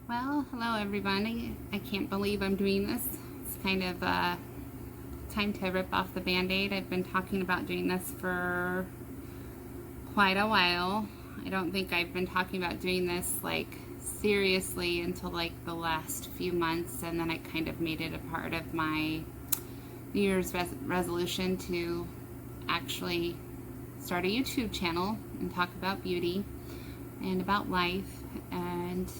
Well, hello everybody. I can't believe I'm doing this. It's kind of time to rip off the band-aid. I've been talking about doing this for quite a while. I don't think I've been talking about doing this like seriously until like the last few months, and then I kind of made it a part of my New Year's resolution to actually start a YouTube channel and talk about beauty and about life. And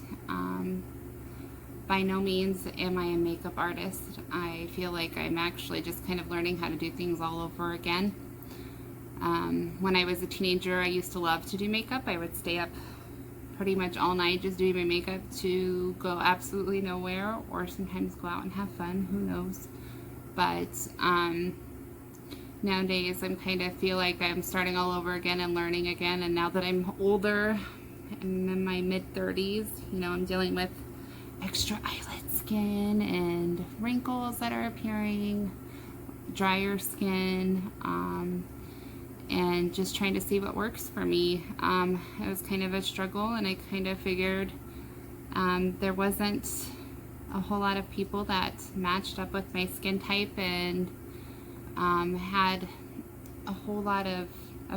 by no means am I a makeup artist. I feel like I'm actually just kind of learning how to do things all over again. When I was a teenager, I used to love to do makeup. I would stay up pretty much all night just doing my makeup to go absolutely nowhere, or sometimes go out and have fun, who knows. But nowadays I'm kind of feel like I'm starting all over again and learning again. And now that I'm older, I'm in my mid-30s, you know, I'm dealing with extra eyelid skin and wrinkles that are appearing, drier skin, and just trying to see what works for me. It was kind of a struggle, and I kind of figured there wasn't a whole lot of people that matched up with my skin type and had a whole lot of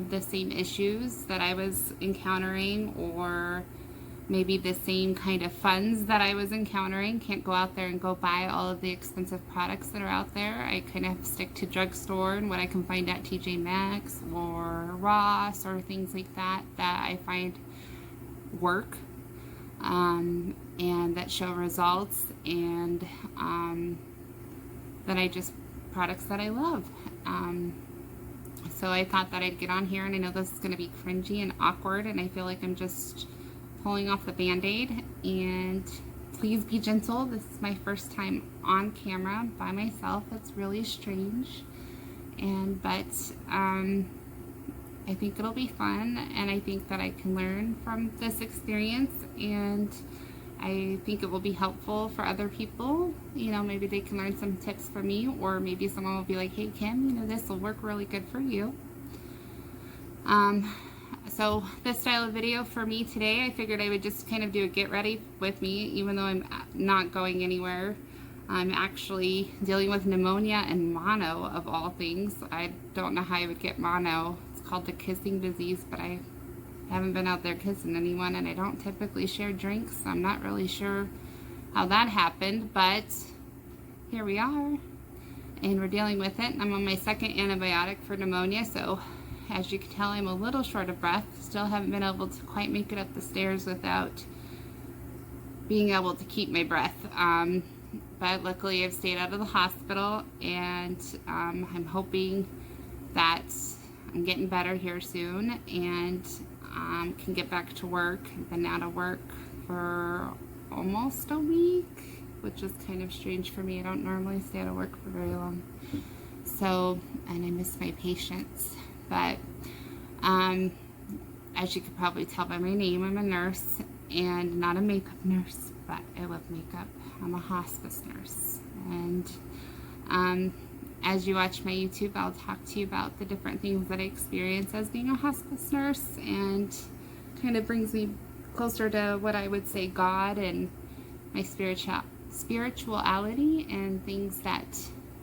the same issues that I was encountering, or maybe the same kind of funds that I was encountering. Can't go out there and go buy all of the expensive products that are out there. I kind of stick to drugstore and what I can find at TJ Maxx or Ross or things like that I find work and that show results, and that I just products that I love. So I thought that I'd get on here, and I know this is going to be cringy and awkward, and I feel like I'm just pulling off the band-aid. And please be gentle. This is my first time on camera by myself. It's really strange, but I think it'll be fun, and I think that I can learn from this experience, and I think it will be helpful for other people. You know, maybe they can learn some tips from me, or maybe someone will be like, hey Kim, you know, this will work really good for you. So this style of video for me today, I figured I would just kind of do a get ready with me, even though I'm not going anywhere. I'm actually dealing with pneumonia and mono, of all things. I don't know how I would get mono. It's called the kissing disease, but I haven't been out there kissing anyone, and I don't typically share drinks, so I'm not really sure how that happened, but here we are, and we're dealing with it. I'm on my second antibiotic for pneumonia, so as you can tell, I'm a little short of breath. Still haven't been able to quite make it up the stairs without being able to keep my breath. But luckily I've stayed out of the hospital, and I'm hoping that I'm getting better here soon, and can get back to work. I've been out of work for almost a week, which is kind of strange for me. I don't normally stay out of work for very long. So, and I miss my patients. But as you could probably tell by my name, I'm a nurse, and not a makeup nurse, but I love makeup. I'm a hospice nurse. And as you watch my YouTube, I'll talk to you about the different things that I experience as being a hospice nurse, and kind of brings me closer to what I would say God and my spirituality, and things that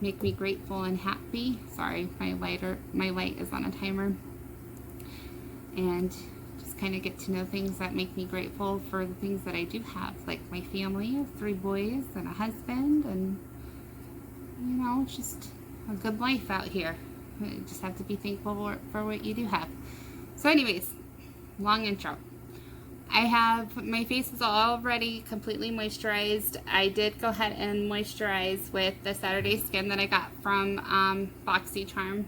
make me grateful and happy. Sorry, my light is on a timer. And just kind of get to know things that make me grateful for the things that I do have, like my family of 3 boys and a husband, and you know, just a good life out here. You just have to be thankful for what you do have. So anyways, long intro. I have, my face is already completely moisturized. I did go ahead and moisturize with the Saturday Skin that I got from BoxyCharm.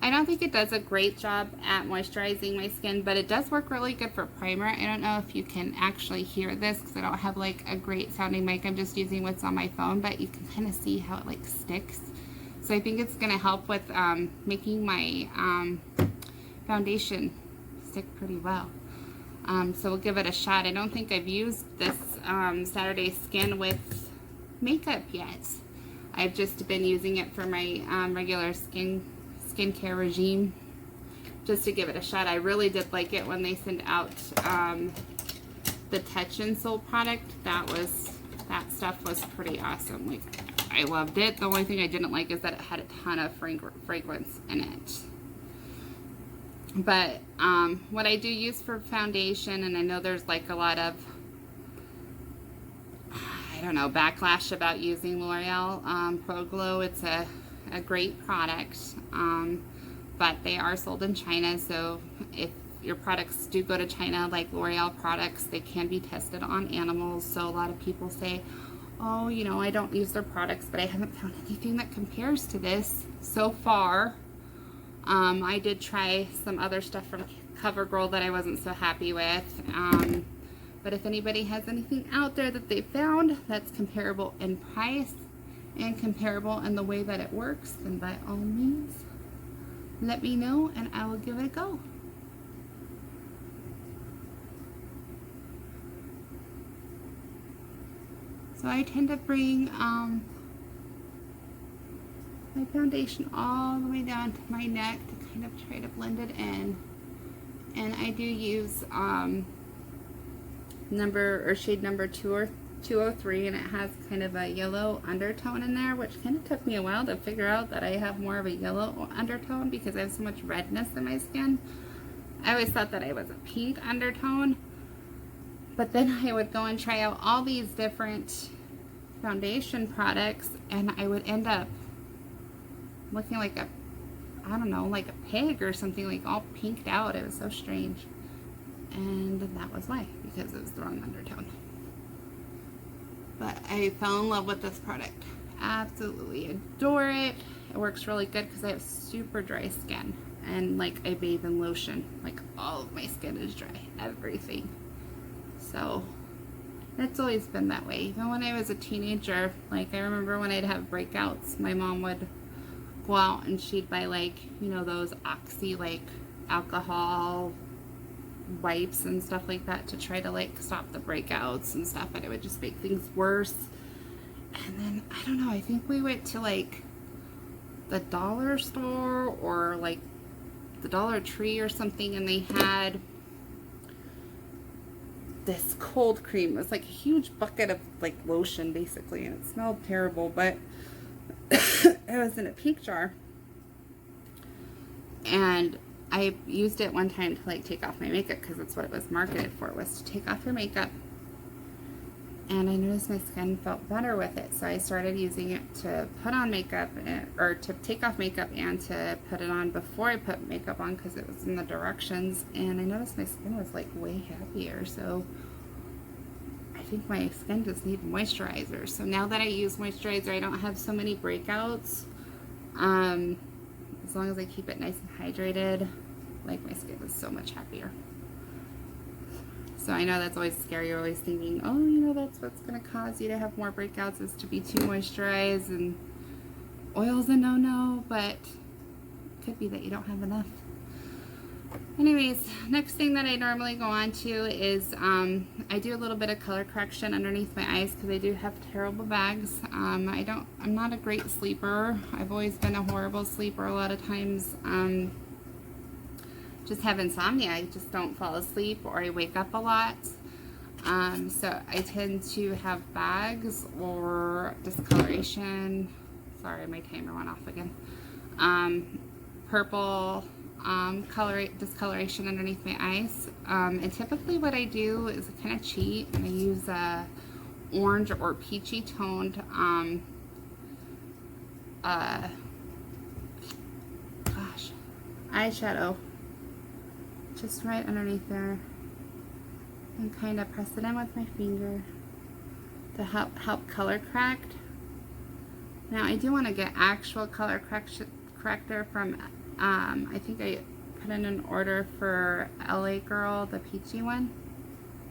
I don't think it does a great job at moisturizing my skin, but it does work really good for primer. I don't know if you can actually hear this because I don't have like a great sounding mic. I'm just using what's on my phone, but you can kind of see how it like sticks. So I think it's going to help with making my foundation stick pretty well. So we'll give it a shot. I don't think I've used this Saturday Skin with makeup yet. I've just been using it for my regular skincare regime, just to give it a shot. I really did like it when they sent out the Touch and Soul product, that stuff was pretty awesome. Like, I loved it. The only thing I didn't like is that it had a ton of fragrance in it. But what I do use for foundation, and I know there's like a lot of, I don't know, backlash about using L'Oreal Pro Glow. It's a great product, but they are sold in China, so if your products do go to China, like L'Oreal products, they can be tested on animals. So a lot of people say, oh, you know, I don't use their products, but I haven't found anything that compares to this so far. I did try some other stuff from CoverGirl that I wasn't so happy with. But if anybody has anything out there that they found that's comparable in price and comparable in the way that it works, then by all means, let me know and I will give it a go. So I tend to bring my foundation all the way down to my neck to kind of try to blend it in. And I do use shade number 203, and it has kind of a yellow undertone in there, which kind of took me a while to figure out that I have more of a yellow undertone because I have so much redness in my skin. I always thought that I was a pink undertone, but then I would go and try out all these different foundation products and I would end up looking like a, I don't know, like a pig or something, like all pinked out. It was so strange. And that was why, because it was the wrong undertone. But I fell in love with this product. Absolutely adore it. It works really good because I have super dry skin. And like I bathe in lotion. Like all of my skin is dry. Everything. So it's always been that way. Even when I was a teenager, like I remember when I'd have breakouts, my mom would go out and she'd buy like, you know, those Oxy like alcohol wipes and stuff like that to try to like stop the breakouts and stuff, and it would just make things worse. And then I don't know, I think we went to like the dollar store or like the Dollar Tree or something, and they had this cold cream. It was like a huge bucket of like lotion basically, and it smelled terrible, but it was in a pink jar, and I used it one time to like take off my makeup because that's what it was marketed for, was to take off your makeup. And I noticed my skin felt better with it, so I started using it to put on makeup, or to take off makeup and to put it on before I put makeup on because it was in the directions, and I noticed my skin was like way happier. So I think my skin just needs moisturizer. So now that I use moisturizer, I don't have so many breakouts. As long as I keep it nice and hydrated, like my skin is so much happier. So I know that's always scary. You're always thinking, oh, you know, that's what's going to cause you to have more breakouts, is to be too moisturized, and oil's a no-no, but it could be that you don't have enough. Anyways, next thing that I normally go on to is I do a little bit of color correction underneath my eyes because I do have terrible bags. I'm not a great sleeper. I've always been a horrible sleeper. A lot of times just have insomnia. I just don't fall asleep, or I wake up a lot. So I tend to have bags or discoloration. Sorry, my timer went off again. Purple discoloration underneath my eyes. And typically what I do is I kind of cheat and I use a orange or peachy toned eyeshadow just right underneath there, and kind of press it in with my finger to help color correct. Now I do want to get actual color corrector from I think I put in an order for LA Girl, the peachy one,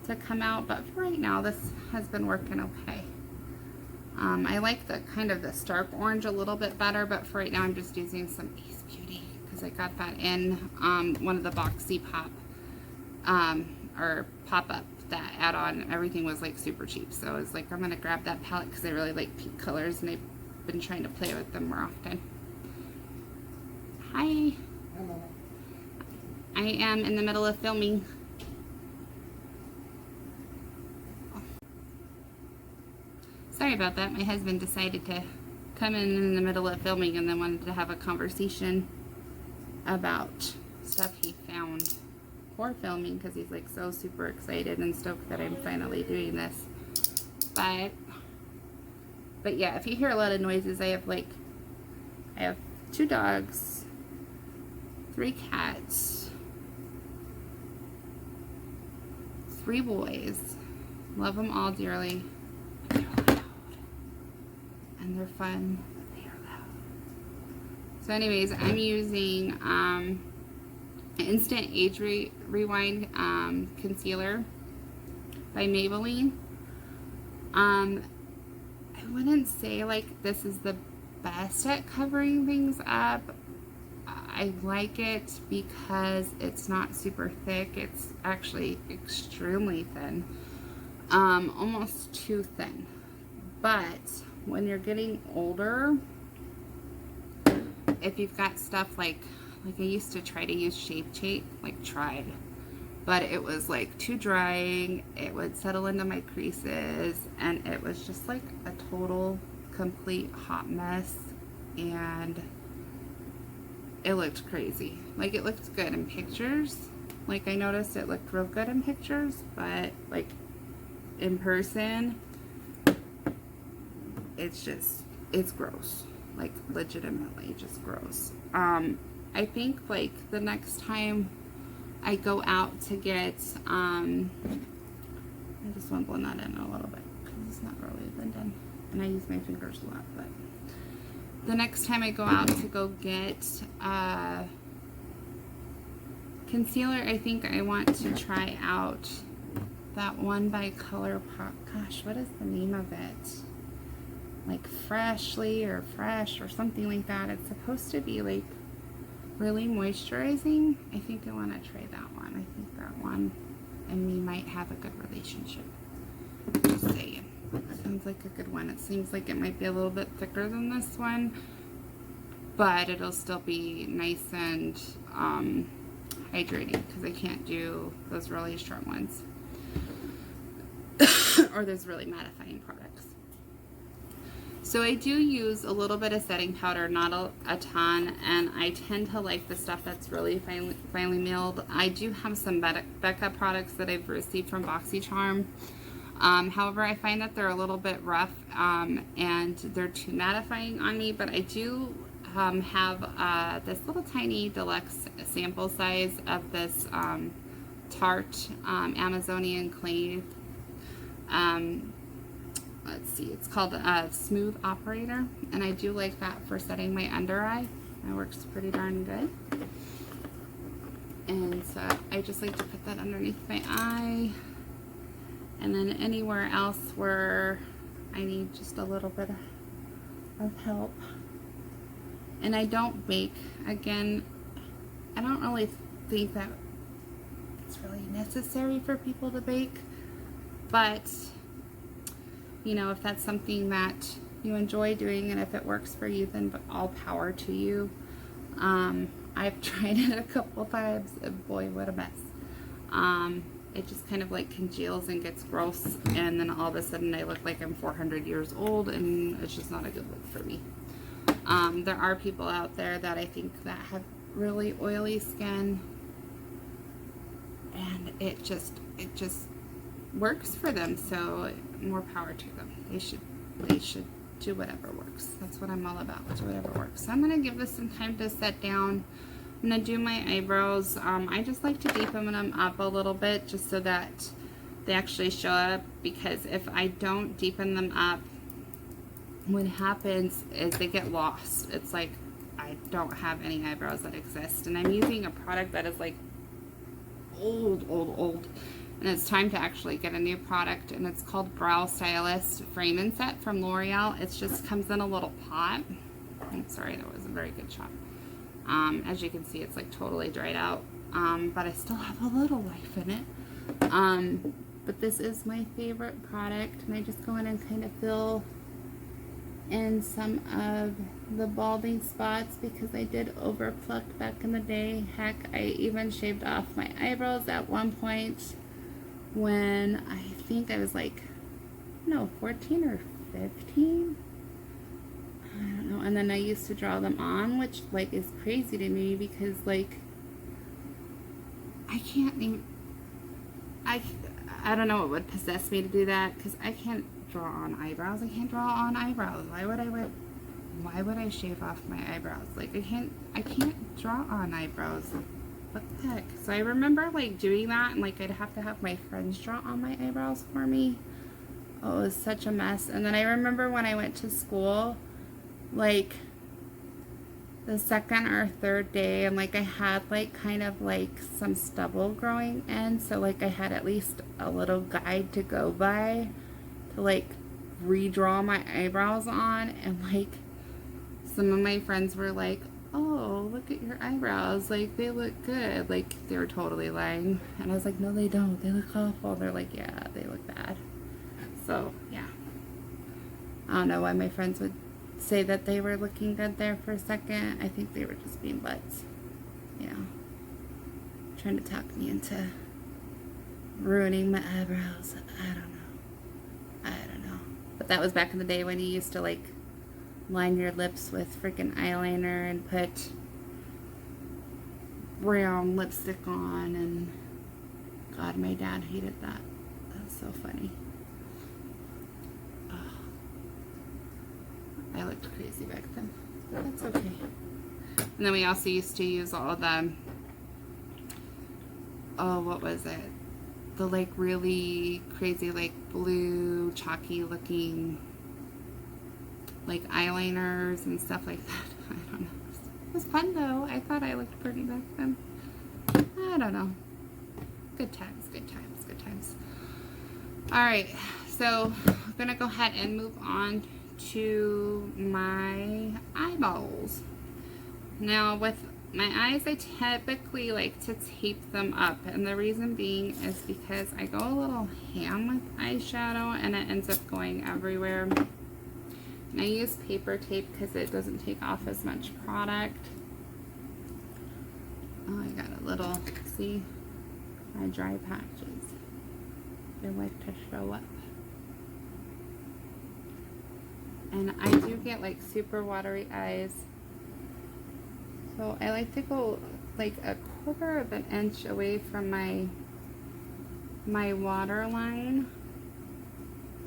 to come out, but for right now this has been working okay. I like the kind of the stark orange a little bit better, but for right now I'm just using some Ace Beauty because I got that in one of the boxy pop or pop-up, that add-on. Everything was like super cheap, so I was like, I'm gonna grab that palette because I really like pink colors and I've been trying to play with them more often. Hi. Hello. I am in the middle of filming. Sorry about that. My husband decided to come in the middle of filming and then wanted to have a conversation about stuff he found for filming because he's like so super excited and stoked that I'm finally doing this. But yeah, if you hear a lot of noises, I have 2 dogs, 3 cats, 3 boys. Love them all dearly. They're loud. And they're fun. They are loud. So anyways, I'm using Instant Age Rewind Concealer by Maybelline. I wouldn't say like this is the best at covering things up. I like it because it's not super thick. It's actually extremely thin. Almost too thin. But when you're getting older, if you've got stuff like I used to try to use Shape Tape, but it was like too drying. It would settle into my creases and it was just like a total complete hot mess, and it looked crazy. Like, it looked good in pictures. Like, I noticed it looked real good in pictures, but like in person, it's gross. Like, legitimately just gross. I think like the next time I go out to get, I just want to blend that in a little bit because it's not really blended, and I use my fingers a lot. But the next time I go out to go get concealer, I think I want to try out that one by ColourPop. Gosh, what is the name of it? Like Freshly or Fresh or something like that. It's supposed to be like really moisturizing. I think I want to try that one. I think that one and me might have a good relationship. Just saying. Sounds like a good one. It seems like it might be a little bit thicker than this one, but it'll still be nice and hydrating because I can't do those really strong ones or those really mattifying products. So I do use a little bit of setting powder, not a ton, and I tend to like the stuff that's really finely milled. I do have some Becca products that I've received from BoxyCharm. However, I find that they're a little bit rough and they're too mattifying on me, but I do have this little tiny deluxe sample size of this Tarte Amazonian clay. Let's see, it's called Smooth Operator, and I do like that for setting my under eye. It works pretty darn good. And so I just like to put that underneath my eye, and then anywhere else where I need just a little bit of help. And I don't bake. Again, I don't really think that it's really necessary for people to bake, but you know, if that's something that you enjoy doing and if it works for you, then all power to you. I've tried it a couple times and boy, what a mess. It just kind of like congeals and gets gross, and then all of a sudden I look like I'm 400 years old, and it's just not a good look for me. There are people out there that I think that have really oily skin, and it just works for them, so more power to them. They should do whatever works. That's what I'm all about. Do whatever works. So I'm gonna give this some time to set down. I'm gonna do my eyebrows. I just like to deepen them up a little bit just so that they actually show up, because if I don't deepen them up, what happens is they get lost. It's like I don't have any eyebrows that exist, and I'm using a product that is like old, and it's time to actually get a new product, and it's called Brow Stylist Frame and Set from L'Oreal. It just comes in a little pot. I'm sorry, that was a very good shot. As you can see, it's like totally dried out, but I still have a little life in it. But this is my favorite product, and I just go in and kind of fill in some of the balding spots because I did overpluck back in the day. Heck, I even shaved off my eyebrows at one point when I think I was like no, 14 or 15. I don't know. And then I used to draw them on, which like is crazy to me because like I can't even, I don't know what would possess me to do that because I can't draw on eyebrows. I can't draw on eyebrows. Why would I shave off my eyebrows? Like I can't draw on eyebrows. What the heck? So I remember like doing that and like I'd have to have my friends draw on my eyebrows for me. Oh, it was such a mess. And then I remember when I went to school, like the second or third day, and like I had like kind of like some stubble growing in, so like I had at least a little guide to go by to like redraw my eyebrows on, and like some of my friends were like, oh, look at your eyebrows, like they look good. Like they were totally lying, and I was like, no they don't, they look awful. They're like, yeah, they look bad. So yeah, I don't know why my friends would say that they were looking good there for a second. I think they were just being butts, you know, trying to talk me into ruining my eyebrows. I don't know. But that was back in the day when you used to like line your lips with freaking eyeliner and put brown lipstick on, and God, my dad hated that. That's so funny. I looked crazy back then, but that's okay. And then we also used to use all the, oh, what was it? The like really crazy like blue chalky looking like eyeliners and stuff like that. I don't know. It was fun though. I thought I looked pretty back then. I don't know. Good times, good times, good times. Alright, so I'm gonna go ahead and move on to my eyeballs. Now with my eyes, I typically like to tape them up, and the reason being is because I go a little ham with eyeshadow and it ends up going everywhere. And I use paper tape because it doesn't take off as much product. Oh, I got a little, see, my dry patches. They like to show up. And I do get like super watery eyes, so I like to go like a quarter of an inch away from my water line,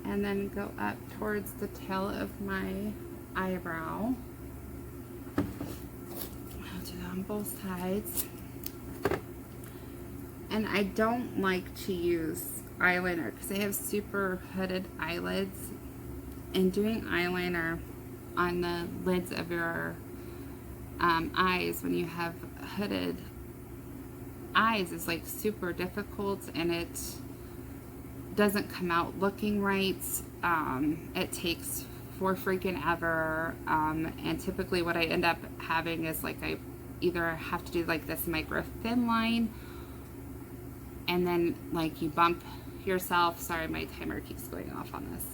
and then go up towards the tail of my eyebrow. I'll do that on both sides. And I don't like to use eyeliner because I have super hooded eyelids. And doing eyeliner on the lids of your eyes when you have hooded eyes is like super difficult, and it doesn't come out looking right. It takes for freaking ever, and typically what I end up having is like I either have to do like this micro thin line, and then like you bump yourself. Sorry, my timer keeps going off on this.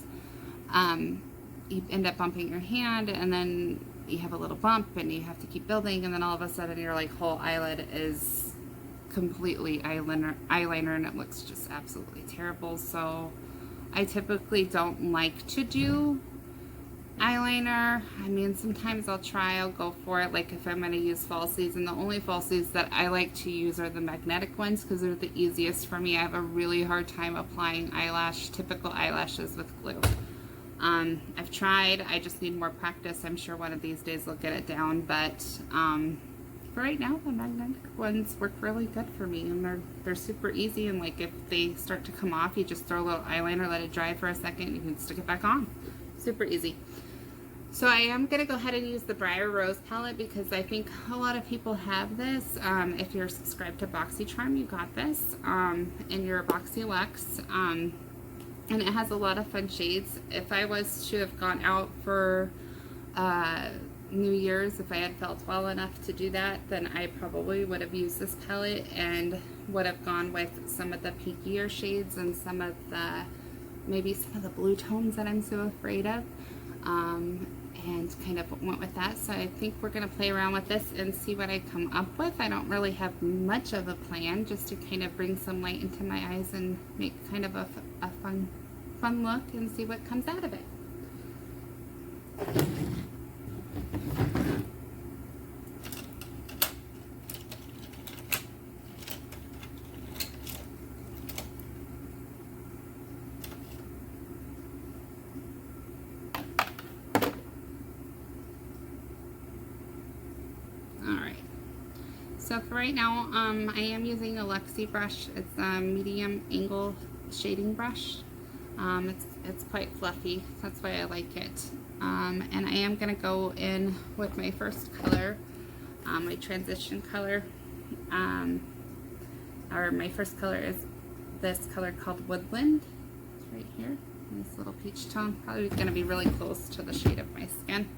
You end up bumping your hand, and then you have a little bump, and you have to keep building, and then all of a sudden your like whole eyelid is completely eyeliner, and it looks just absolutely terrible. So I typically don't like to do eyeliner. I mean, sometimes I'll go for it, like if I'm going to use falsies, and the only falsies that I like to use are the magnetic ones because they're the easiest for me. I have a really hard time applying typical eyelashes with glue. I've tried, I just need more practice. I'm sure one of these days I'll get it down, but for right now the magnetic ones work really good for me, and they're super easy, and like if they start to come off, you just throw a little eyeliner, let it dry for a second, you can stick it back on. Super easy. So I am going to go ahead and use the Briar Rose palette because I think a lot of people have this. If you're subscribed to BoxyCharm, you got this in your boxyluxe. And it has a lot of fun shades. If I was to have gone out for New Year's, if I had felt well enough to do that, then I probably would have used this palette and would have gone with some of the pinkier shades and maybe some of the blue tones that I'm so afraid of, and kind of went with that. So I think we're going to play around with this and see what I come up with. I don't really have much of a plan, just to kind of bring some light into my eyes and make kind of a fun fun look and see what comes out of it. Alright, so for right now, I am using a Luxie brush. It's a medium angle shading brush. It's quite fluffy, that's why I like it. And I am going to go in with my first color, my transition color, or my first color is this color called Woodland. It's right here, this little peach tone. Probably going to be really close to the shade of my skin.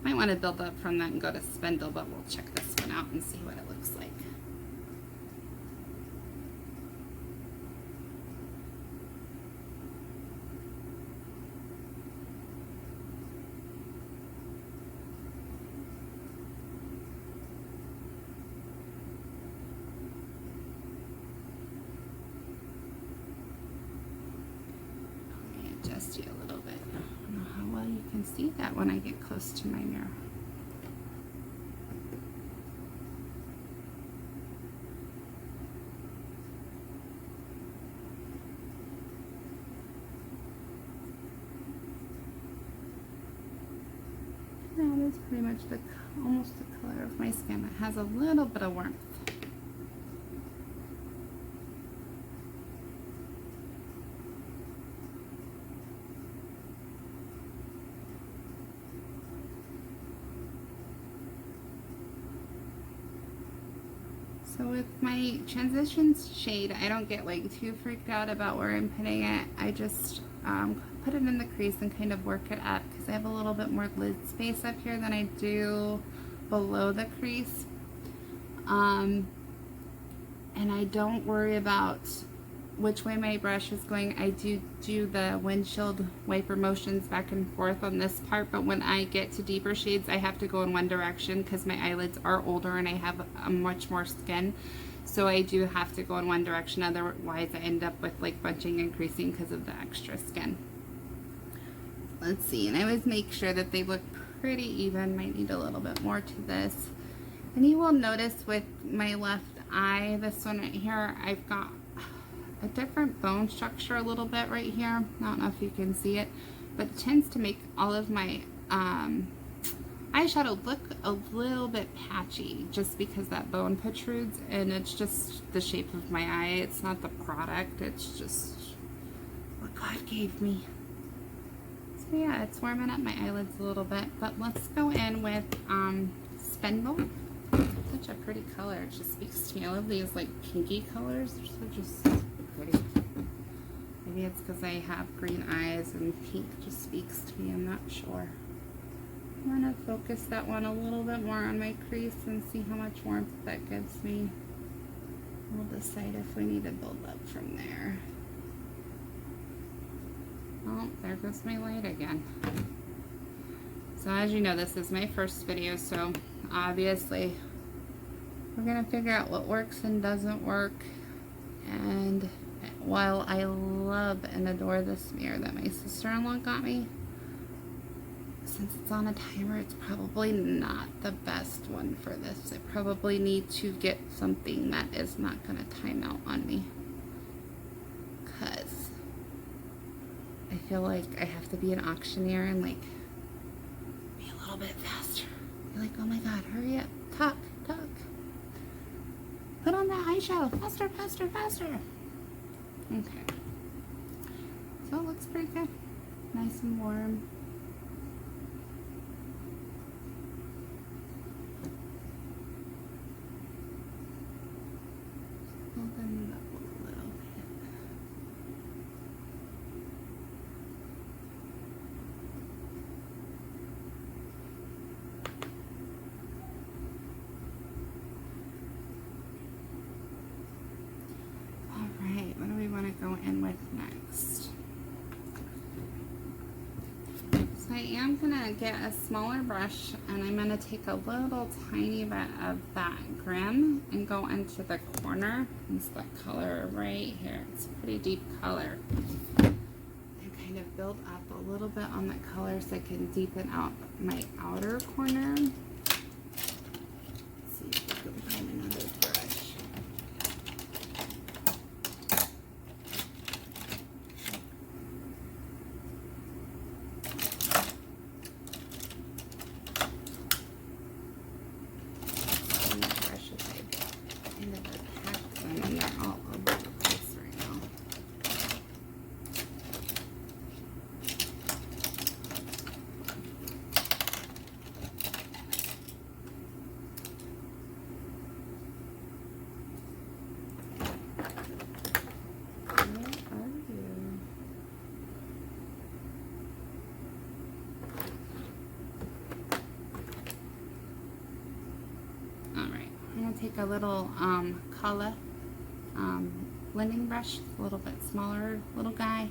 Might want to build up from that and go to Spindle, but we'll check this one out and see what it looks like. Adjust you a little bit. I don't know how well you can see that when I get close to my mirror. That is pretty much almost the color of my skin. It has a little bit of warmth. So with my transitions shade, I don't get like too freaked out about where I'm putting it. I just put it in the crease and kind of work it up because I have a little bit more lid space up here than I do below the crease. And I don't worry about which way my brush is going. I do the windshield wiper motions back and forth on this part, but when I get to deeper shades, I have to go in one direction because my eyelids are older and I have much more skin. So I do have to go in one direction, otherwise I end up with like bunching and creasing because of the extra skin. Let's see, and I always make sure that they look pretty even. Might need a little bit more to this. And you will notice with my left eye, this one right here, I've got a different bone structure a little bit right here. I don't know if you can see it, but it tends to make all of my eyeshadow look a little bit patchy just because that bone protrudes, and it's just the shape of my eye. It's not the product, it's just what God gave me. So yeah, it's warming up my eyelids a little bit, but let's go in with Spindle. Such a pretty color, it just speaks to me. I love these like pinky colors, they're just pretty. Maybe it's because I have green eyes and pink just speaks to me, I'm not sure. I'm going to focus that one a little bit more on my crease and see how much warmth that gives me. We'll decide if we need to build up from there. Oh, there goes my light again. So as you know, this is my first video, so obviously we're going to figure out what works and doesn't work. And while I love and adore this mirror that my sister-in-law got me, since it's on a timer, it's probably not the best one for this. I probably need to get something that is not going to time out on me, because I feel like I have to be an auctioneer and like be a little bit faster. Be like, oh my God, hurry up, talk. Put on that eyeshadow, faster. Okay, so it looks pretty good, nice and warm. Open it up a little bit. Alright, what do we want to go in with next? So I am going to get a smaller brush and I'm going to take a little tiny bit of that Grim and go into the corner. It's that color right here. It's a pretty deep color. And kind kind of build up a little bit on the color so I can deepen out my outer corner. Let's see if I can find another brush. These brushes, I kind of packed them and they're all over the place right now. Take a little color blending brush, a little bit smaller little guy.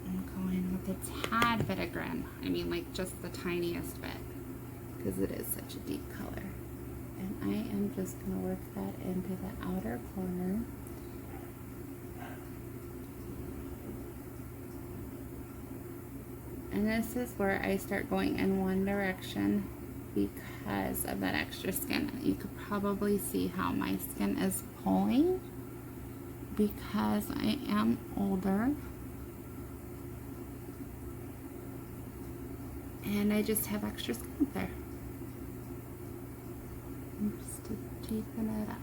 I'm going with a tad bit of green. I mean, like just the tiniest bit, because it is such a deep color. And I am just going to work that into the outer corner. And this is where I start going in one direction because of that extra skin. You could probably see how my skin is pulling because I am older and I just have extra skin up there. Just to deepen it up.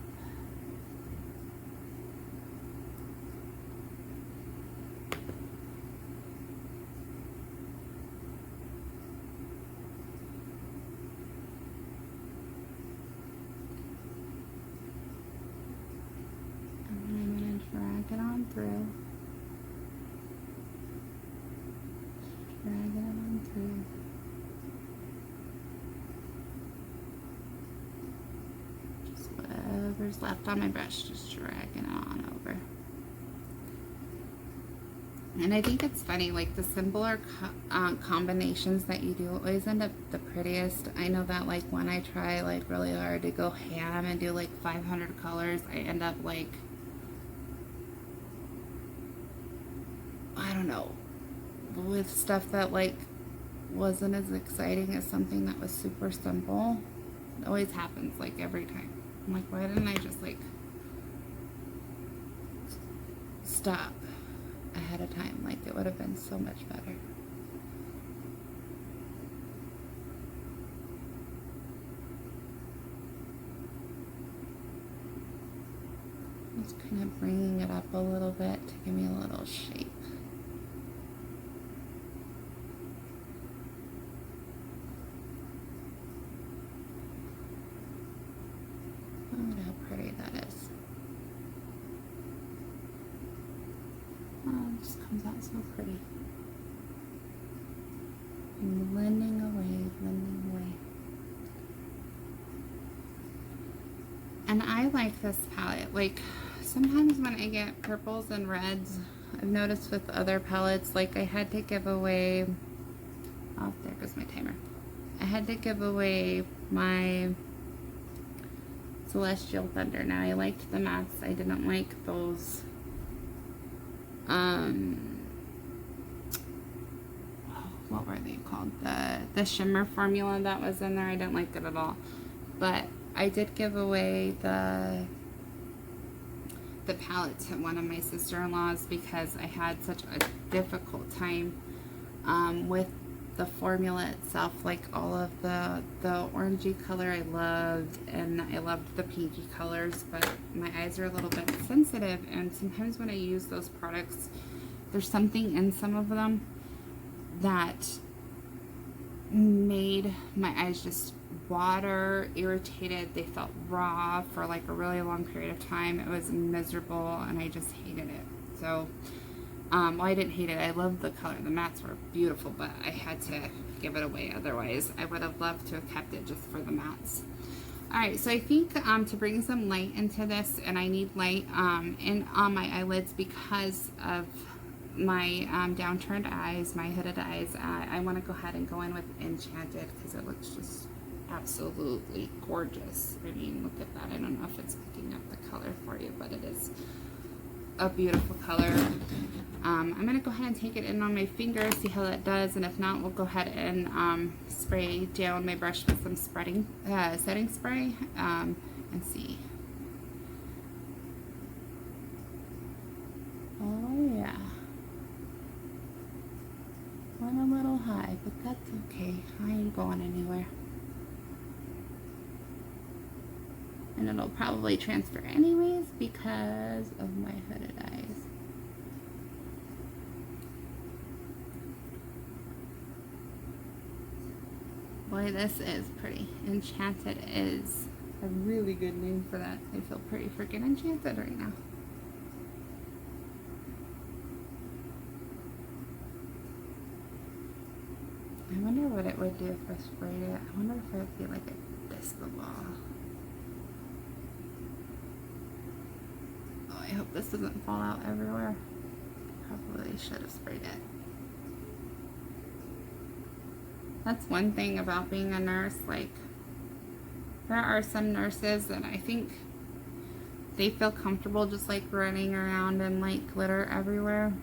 Drag it on through. Drag it on through. Just whatever's left on my brush, just dragging it on over. And I think it's funny, like the simpler combinations that you do always end up the prettiest. I know that like when I try like really hard to go ham and do like 500 colors, I end up like, I don't know, with stuff that like wasn't as exciting as something that was super simple. It always happens like every time. I'm like, why didn't I just like stop ahead of time? Like it would have been so much better. Just kind of bringing it up a little bit to give me a little shape. Look at how pretty that is. Oh, it just comes out so pretty. And blending away, blending away. And I like this palette. Like, sometimes when I get purples and reds, I've noticed with other palettes, like I had to give away, oh, there goes my timer. I had to give away my Celestial Thunder. Now, I liked the mattes. I didn't like those, what were they called? The shimmer formula that was in there. I didn't like it at all. But I did give away the palette to one of my sister-in-laws because I had such a difficult time with the formula itself. Like all of the orangey color I loved, and I loved the pinky colors, but my eyes are a little bit sensitive, and sometimes when I use those products, there's something in some of them that made my eyes just water, irritated. They felt raw for like a really long period of time. It was miserable and I just hated it. So well, I didn't hate it. I loved the color. The mattes were beautiful, but I had to give it away. Otherwise I would have loved to have kept it just for the mattes. Alright, so I think to bring some light into this, and I need light on my eyelids because of my downturned eyes, my hooded eyes. I want to go ahead and go in with Enchanted because it looks just absolutely gorgeous. I mean, look at that. I don't know if it's picking up the color for you, but it is a beautiful color. I'm going to go ahead and take it in on my finger, see how that does, and if not, we'll go ahead and spray down my brush with some setting spray and see. Oh yeah. Went a little high, but that's okay. I ain't going anywhere. And it'll probably transfer anyways because of my hooded eyes. Boy, this is pretty. Enchanted is a really good name for that. I feel pretty freaking enchanted right now. I wonder what it would do if I sprayed it. I wonder if it would be like a disco ball. Oh, I hope this doesn't fall out everywhere. Probably should have sprayed it. That's one thing about being a nurse. Like, there are some nurses that I think they feel comfortable just like running around and like glitter everywhere.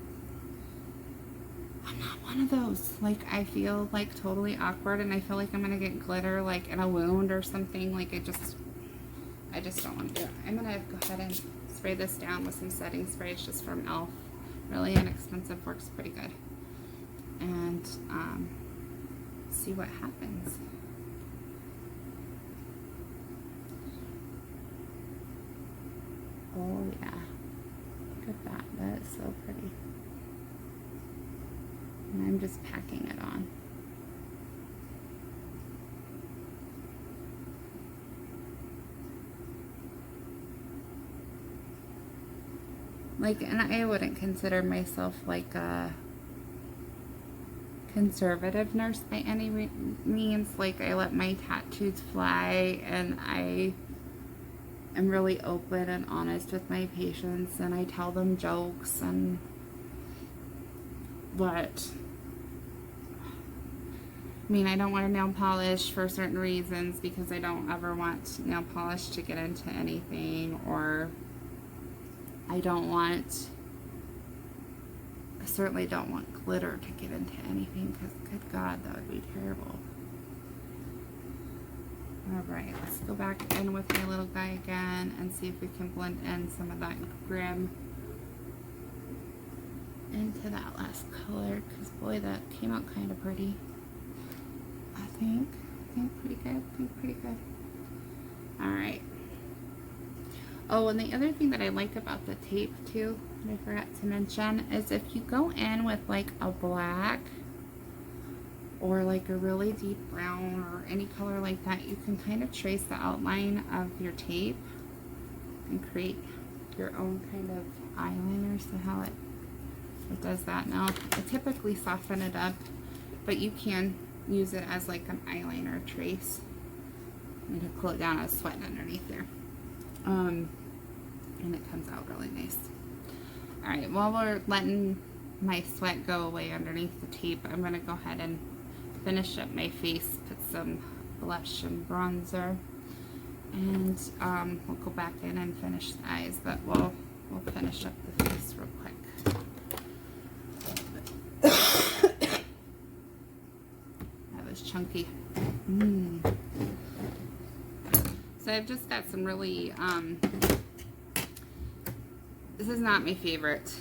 I'm not one of those. Like, I feel like totally awkward and I feel like I'm gonna get glitter like in a wound or something. Like, I just don't want to do it. I'm gonna go ahead and spray this down with some setting spray. It's just from e.l.f. Really inexpensive, works pretty good. And see what happens. Oh yeah, look at that. That is so pretty. And I'm just packing it on. Like, and I wouldn't consider myself like a conservative nurse by any means. Like, I let my tattoos fly and I am really open and honest with my patients and I tell them jokes and what. I mean, I don't wear nail polish for certain reasons because I don't ever want nail polish to get into anything, or I certainly don't want glitter to get into anything because, good God, that would be terrible. Alright, let's go back in with my little guy again and see if we can blend in some of that grim into that last color, because boy, that came out kind of pretty. I think pretty good. Alright. Oh, and the other thing that I like about the tape too, that I forgot to mention, is if you go in with like a black or like a really deep brown or any color like that, you can kind of trace the outline of your tape and create your own kind of eyeliner. So how it does that. Now, I typically soften it up, but you can use it as like an eyeliner trace. I'm going to cool it down. I was sweating underneath there. And it comes out really nice. Alright, while we're letting my sweat go away underneath the tape, I'm going to go ahead and finish up my face, put some blush and bronzer, and we'll go back in and finish the eyes, but we'll finish up the face real quick. That was chunky. So I've just got some really, this is not my favorite.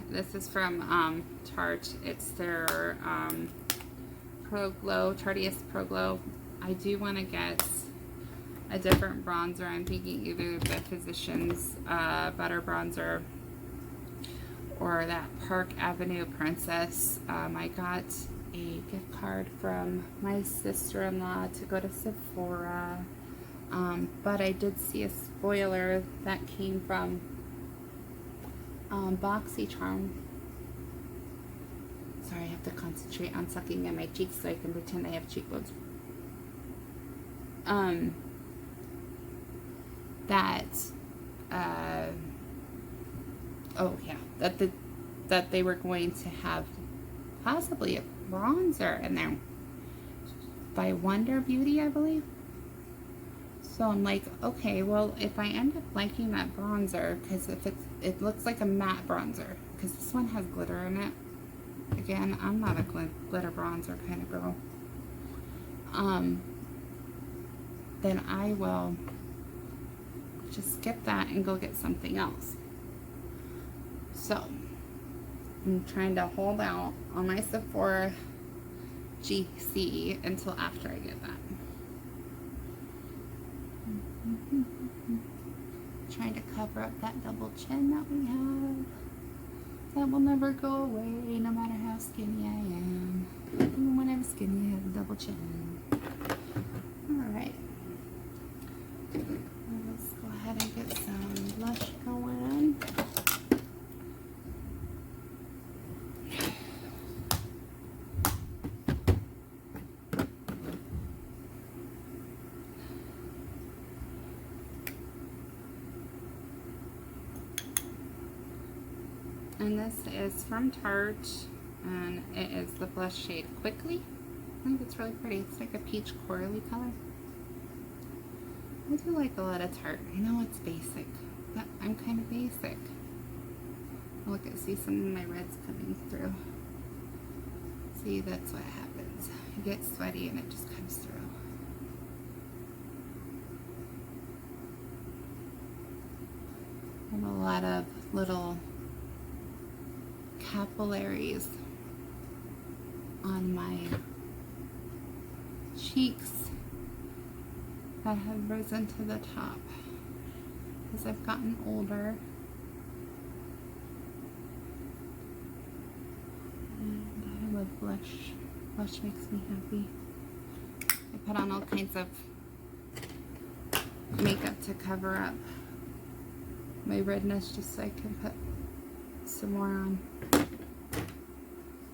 This is from Tarte. It's their Pro Glow, Tarteist Pro Glow. I do want to get a different bronzer. I'm thinking either the Physicians Butter Bronzer or that Park Avenue Princess. I got a gift card from my sister-in-law to go to Sephora. But I did see a spoiler that came from BoxyCharm. Sorry, I have to concentrate on sucking in my cheeks so I can pretend I have cheekbones. That they were going to have possibly a bronzer in there by Wonder Beauty, I believe. So I'm like, okay, well, if I end up liking that bronzer, because if it looks like a matte bronzer, because this one has glitter in it. Again, I'm not a glitter bronzer kind of girl. Then I will just skip that and go get something else. So I'm trying to hold out on my Sephora GC until after I get that. Trying to cover up that double chin that we have. That will never go away, no matter how skinny I am. Even when I'm skinny, I have a double chin. Alright. Let's go ahead and get some blush going. And this is from Tarte, and it is the blush shade Quickly. I think it's really pretty. It's like a peach corally color. I do like a lot of Tarte. I know it's basic, but I'm kind of basic. Look, I see some of my reds coming through. See, that's what happens. You get sweaty and it just comes through. I have a lot of little capillaries on my cheeks that have risen to the top as I've gotten older. And I love blush. Blush makes me happy. I put on all kinds of makeup to cover up my redness just so I can put some more on.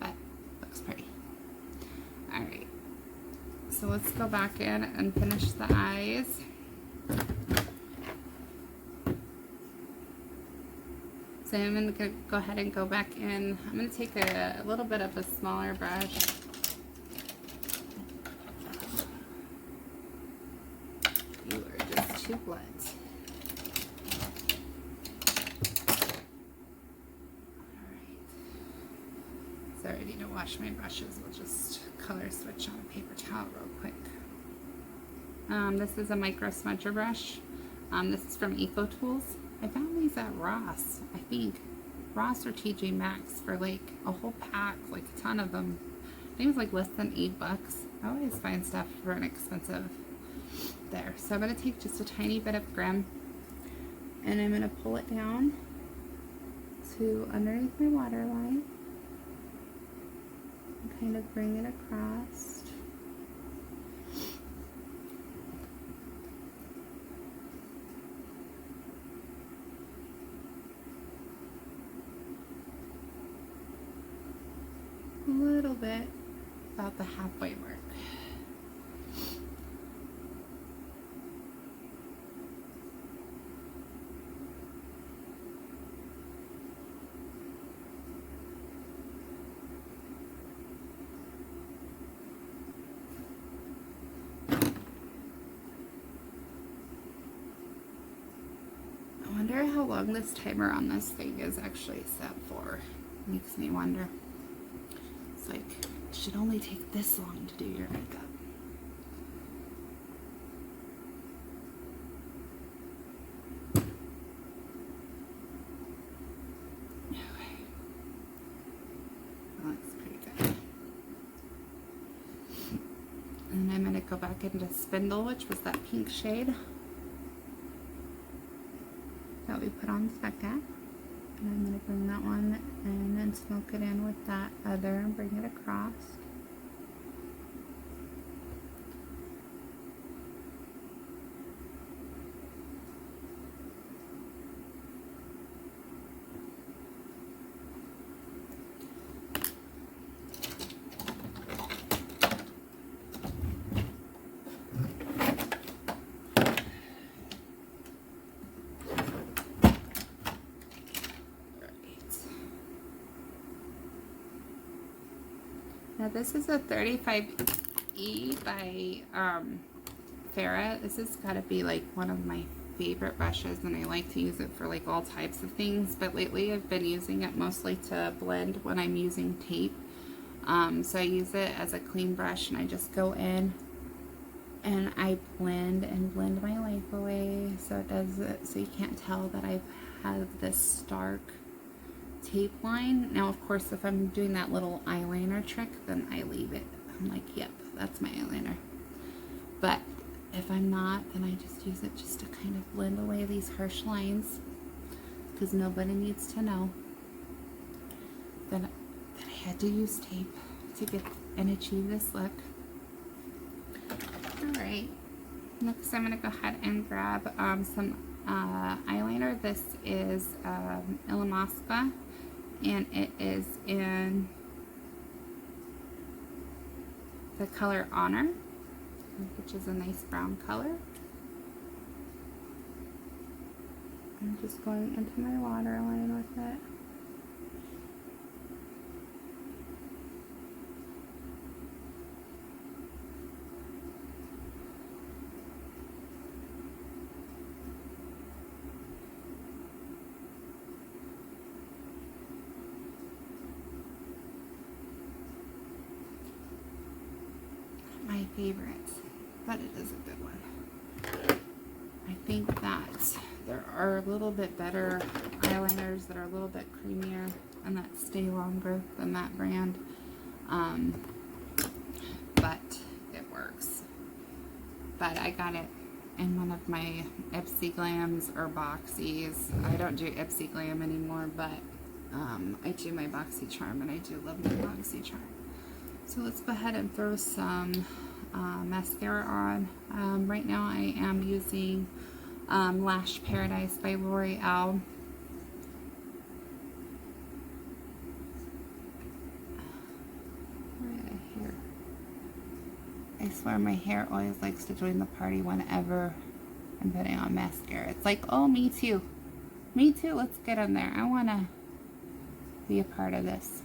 But looks pretty. Alright. So let's go back in and finish the eyes. So I'm going to go ahead and go back in. I'm going to take a little bit of a smaller brush. You are just too blunt. Sorry, I need to wash my brushes. We'll just color switch on a paper towel real quick. This is a micro smudger brush. This is from Eco Tools. I found these at Ross, I think. Ross or TJ Maxx for like a whole pack, like a ton of them. I think it was like less than $8. I always find stuff for inexpensive there. So I'm going to take just a tiny bit of Grim and I'm going to pull it down to underneath my waterline. Kind of bring it across. A little bit, about the halfway mark. I wonder how long this timer on this thing is actually set for. Makes me wonder. It's like, it should only take this long to do your makeup. Okay. That looks pretty good. And I'm going to go back into Spindle, which was that pink shade that we put on second. And I'm going to bring that one and then smoke it in with that other and bring it across. Now this is a 35E by Farrah. This has got to be like one of my favorite brushes, and I like to use it for like all types of things, but lately I've been using it mostly to blend when I'm using tape. So I use it as a clean brush, and I just go in and I blend my life away, so it does it so you can't tell that I have this stark tape line. Now of course if I'm doing that little eyeliner trick, then I leave it. I'm like, yep, that's my eyeliner. But if I'm not, then I just use it just to kind of blend away these harsh lines, because nobody needs to know that I had to use tape to get and achieve this look. Alright, next I'm going to go ahead and grab some eyeliner. This is Illamasqua, and it is in the color Honor, which is a nice brown color. I'm just going into my waterline with it. My favorite, but it is a good one. I think that there are a little bit better eyeliners that are a little bit creamier and that stay longer than that brand, but it works. But I got it in one of my Ipsy Glams or Boxies. I don't do Ipsy Glam anymore, but I do my BoxyCharm, and I do love my BoxyCharm. So let's go ahead and throw some mascara on. Right now I am using Lash Paradise by L'Oreal. I swear my hair always likes to join the party whenever I'm putting on mascara. It's like, oh, me too. Me too, let's get in there. I want to be a part of this.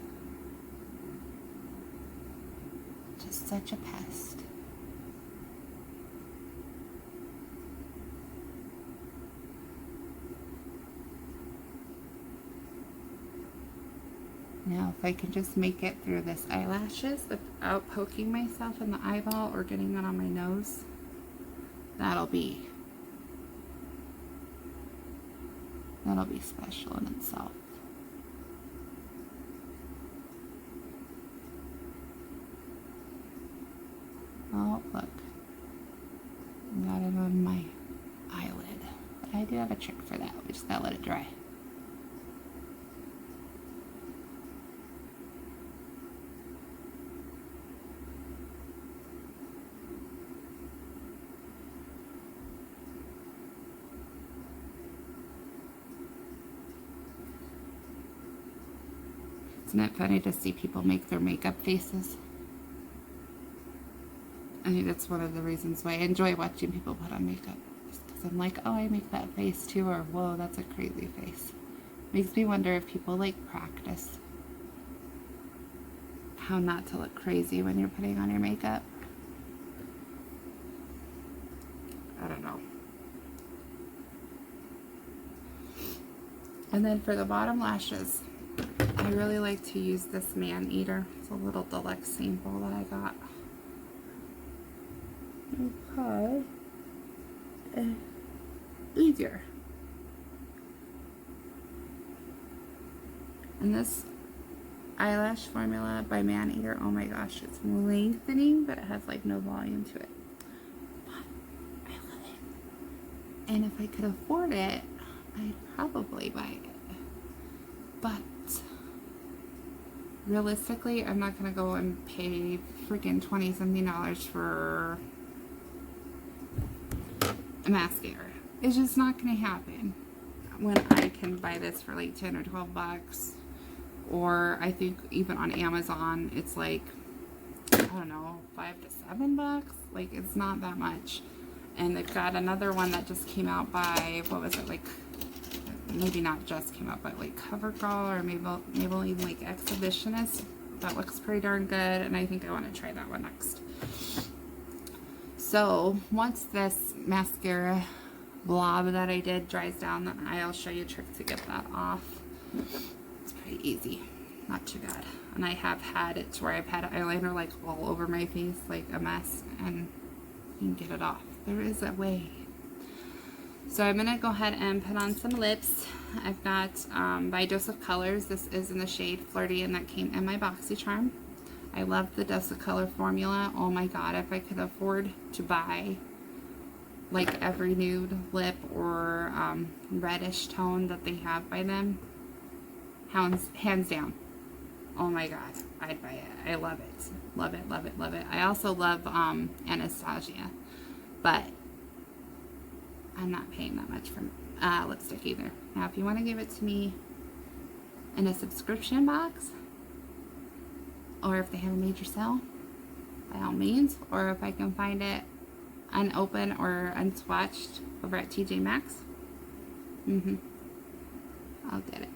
Just such a pest. Now, if I can just make it through this eyelashes without poking myself in the eyeball or getting that on my nose, that'll be special in itself. Oh, look. I got it on my eyelid. But I do have a trick for that. We just gotta let it dry. Isn't it funny to see people make their makeup faces? I think that's one of the reasons why I enjoy watching people put on makeup. Just because I'm like, oh, I make that face too, or whoa, that's a crazy face. Makes me wonder if people like practice how not to look crazy when you're putting on your makeup. I don't know. And then for the bottom lashes, I really like to use this Man Eater. It's a little deluxe sample that I got. Okay. Easier. And this eyelash formula by Man Eater, oh my gosh, it's lengthening, but it has like no volume to it. But I love it. And if I could afford it, I'd probably buy it. But realistically, I'm not going to go and pay freaking $20-something for a mascara. It's just not going to happen when I can buy this for like 10 or 12 bucks. Or I think even on Amazon, it's like, I don't know, $5 to $7. Like, it's not that much. And they've got another one that just came out by, what was it, like, maybe not just came out, but like CoverGirl or Maybelline like Exhibitionist. That looks pretty darn good, and I think I want to try that one next. So once this mascara blob that I did dries down, then I'll show you a trick to get that off. It's pretty easy, not too bad. And I have had it to where I've had eyeliner like all over my face, like a mess, and you can get it off. There is a way. So I'm gonna go ahead and put on some lips. I've got by Dose of Colors. This is in the shade Flirty, and that came in my BoxyCharm. I love the Dose of Color formula. Oh my god, if I could afford to buy like every nude lip or reddish tone that they have by them, hands down. Oh my god, I'd buy it. I love it. Love it, love it, love it. I also love Anastasia, but I'm not paying that much for lipstick either. Now, if you want to give it to me in a subscription box, or if they have a major sale, by all means, or if I can find it unopened or unswatched over at TJ Maxx, I'll get it.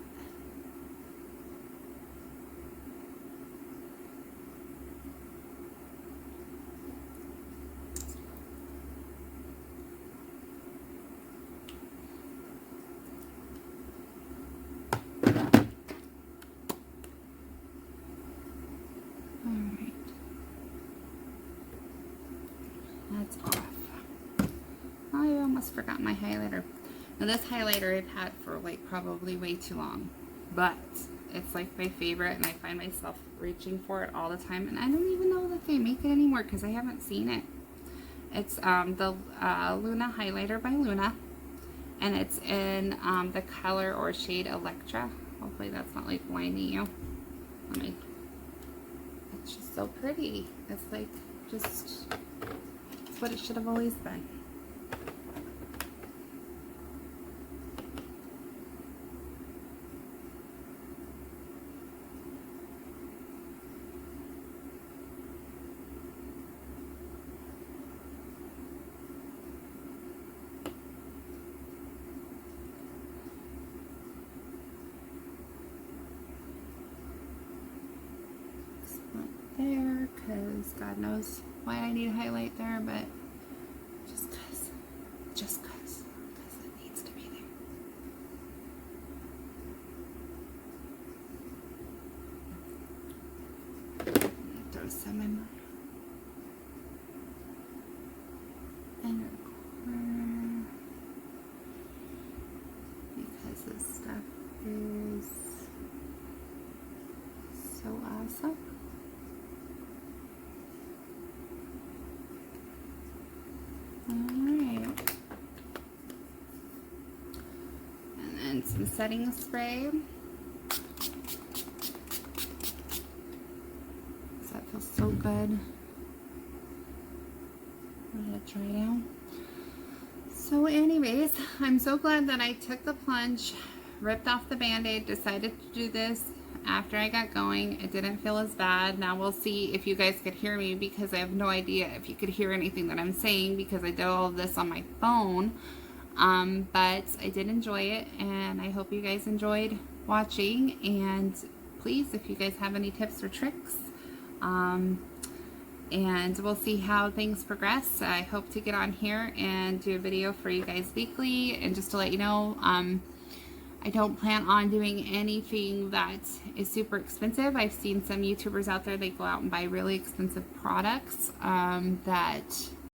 That's off. Oh, I almost forgot my highlighter. Now this highlighter I've had for like probably way too long, but it's like my favorite, and I find myself reaching for it all the time, and I don't even know that they make it anymore because I haven't seen it. It's the Luna highlighter by Luna, and it's in the color or shade Electra. Hopefully that's not like blinding you. It's just so pretty. It's like just what it should have always been. There, because God knows why I need a highlight there, but just cause it needs to be there. Throw some in my inner corner, because this stuff is so awesome. Alright. And then some setting spray. That feels so good. Let it dry down. So anyways, I'm so glad that I took the plunge, ripped off the band-aid, decided to do this after I got going. It didn't feel as bad. Now we'll see if you guys could hear me, because I have no idea if you could hear anything that I'm saying, because I did all of this on my phone. But I did enjoy it, and I hope you guys enjoyed watching. And please, if you guys have any tips or tricks, and we'll see how things progress. I hope to get on here and do a video for you guys weekly. And just to let you know, I don't plan on doing anything that is super expensive. I've seen some YouTubers out there, they go out and buy really expensive products that